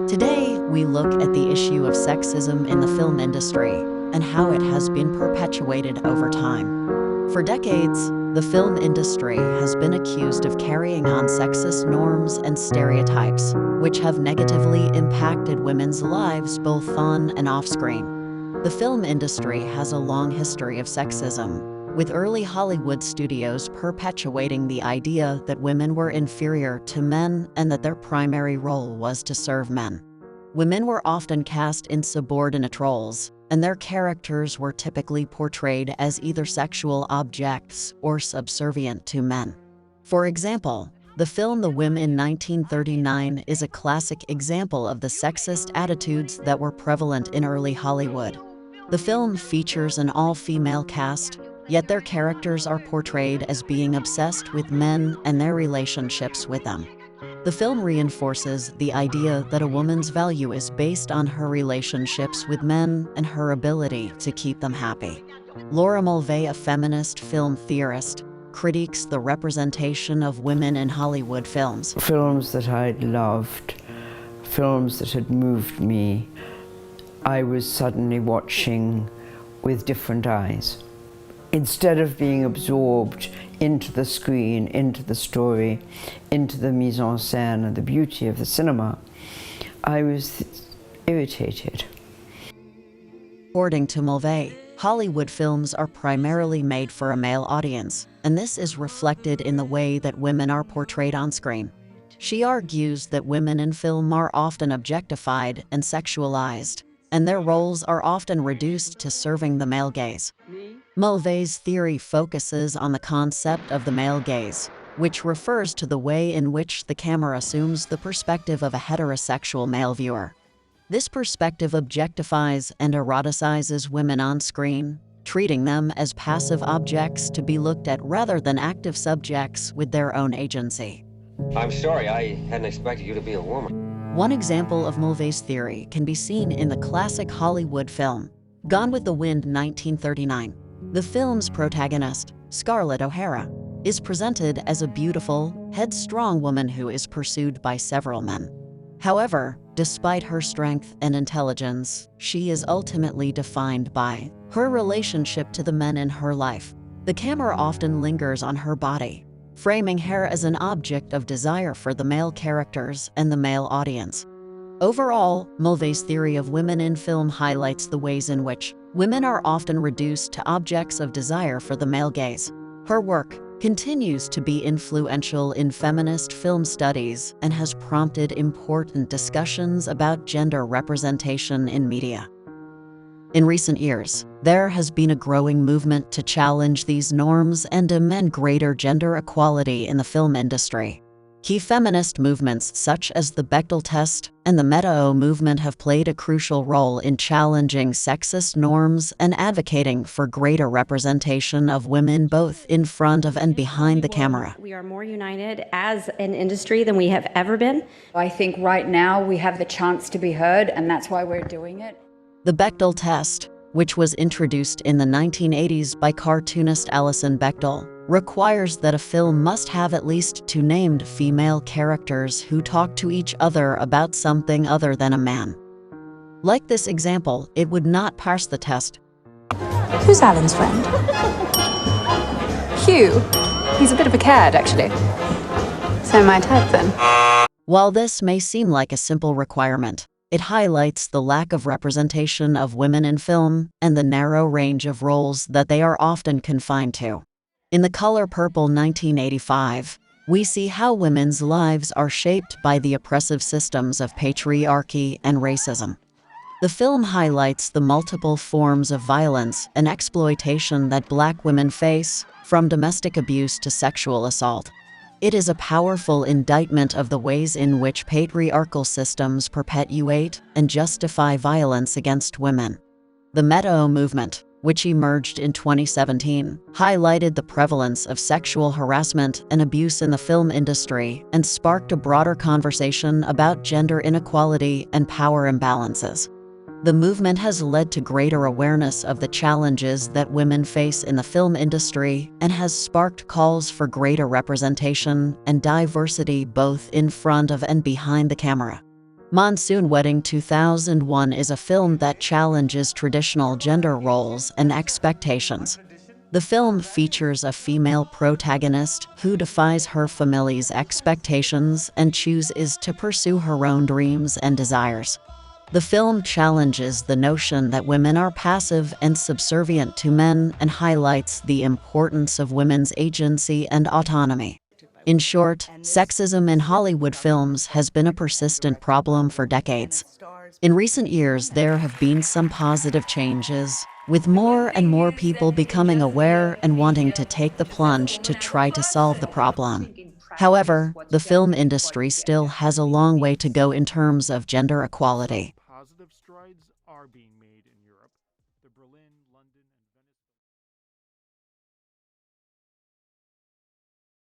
Today, we look at the issue of sexism in the film industry and how it has been perpetuated over time. For decades, the film industry has been accused of carrying on sexist norms and stereotypes, which have negatively impacted women's lives both on and off screen. The film industry has a long history of sexism, with early Hollywood studios perpetuating the idea that women were inferior to men and that their primary role was to serve men. Women were often cast in subordinate roles, and their characters were typically portrayed as either sexual objects or subservient to men. For example, the film The Whim in 1939 is a classic example of the sexist attitudes that were prevalent in early Hollywood. The film features an all-female cast, yet their characters are portrayed as being obsessed with men and their relationships with them. The film reinforces the idea that a woman's value is based on her relationships with men and her ability to keep them happy. Laura Mulvey, a feminist film theorist, critiques the representation of women in Hollywood films. Films that I'd loved, films that had moved me, I was suddenly watching with different eyes. Instead of being absorbed into the screen, into the story, into the mise en scène and the beauty of the cinema, I was irritated. According to Mulvey, Hollywood films are primarily made for a male audience, and this is reflected in the way that women are portrayed on screen. She argues that women in film are often objectified and sexualized, and their roles are often reduced to serving the male gaze. Mulvey's theory focuses on the concept of the male gaze, which refers to the way in which the camera assumes the perspective of a heterosexual male viewer. This perspective objectifies and eroticizes women on screen, treating them as passive objects to be looked at rather than active subjects with their own agency. I'm sorry, I hadn't expected you to be a woman. One example of Mulvey's theory can be seen in the classic Hollywood film, Gone with the Wind, 1939. The film's protagonist, Scarlett O'Hara, is presented as a beautiful, headstrong woman who is pursued by several men. However, despite her strength and intelligence, she is ultimately defined by her relationship to the men in her life. The camera often lingers on her body, framing her as an object of desire for the male characters and the male audience. Overall, Mulvey's theory of women in film highlights the ways in which women are often reduced to objects of desire for the male gaze. Her work continues to be influential in feminist film studies and has prompted important discussions about gender representation in media. In recent years, there has been a growing movement to challenge these norms and demand greater gender equality in the film industry. Key feminist movements such as the Bechdel test and the Meta-O movement have played a crucial role in challenging sexist norms and advocating for greater representation of women both in front of and behind the camera. We are more united as an industry than we have ever been. I think right now we have the chance to be heard, and that's why we're doing it. The Bechdel test, which was introduced in the 1980s by cartoonist Alison Bechdel, requires that a film must have at least two named female characters who talk to each other about something other than a man. Like this example, it would not pass the test. Who's Alan's friend? Hugh. He's a bit of a cad, actually. So my type, then. While this may seem like a simple requirement, it highlights the lack of representation of women in film and the narrow range of roles that they are often confined to. In The Color Purple, 1985, we see how women's lives are shaped by the oppressive systems of patriarchy and racism. The film highlights the multiple forms of violence and exploitation that Black women face, from domestic abuse to sexual assault. It is a powerful indictment of the ways in which patriarchal systems perpetuate and justify violence against women. The Meta-O movement, which emerged in 2017, highlighted the prevalence of sexual harassment and abuse in the film industry and sparked a broader conversation about gender inequality and power imbalances. The movement has led to greater awareness of the challenges that women face in the film industry and has sparked calls for greater representation and diversity both in front of and behind the camera. Monsoon Wedding 2001 is a film that challenges traditional gender roles and expectations. The film features a female protagonist who defies her family's expectations and chooses to pursue her own dreams and desires. The film challenges the notion that women are passive and subservient to men and highlights the importance of women's agency and autonomy. In short, sexism in Hollywood films has been a persistent problem for decades. In recent years, there have been some positive changes, with more and more people becoming aware and wanting to take the plunge to try to solve the problem. However, the film industry still has a long way to go in terms of gender equality. Positive strides are being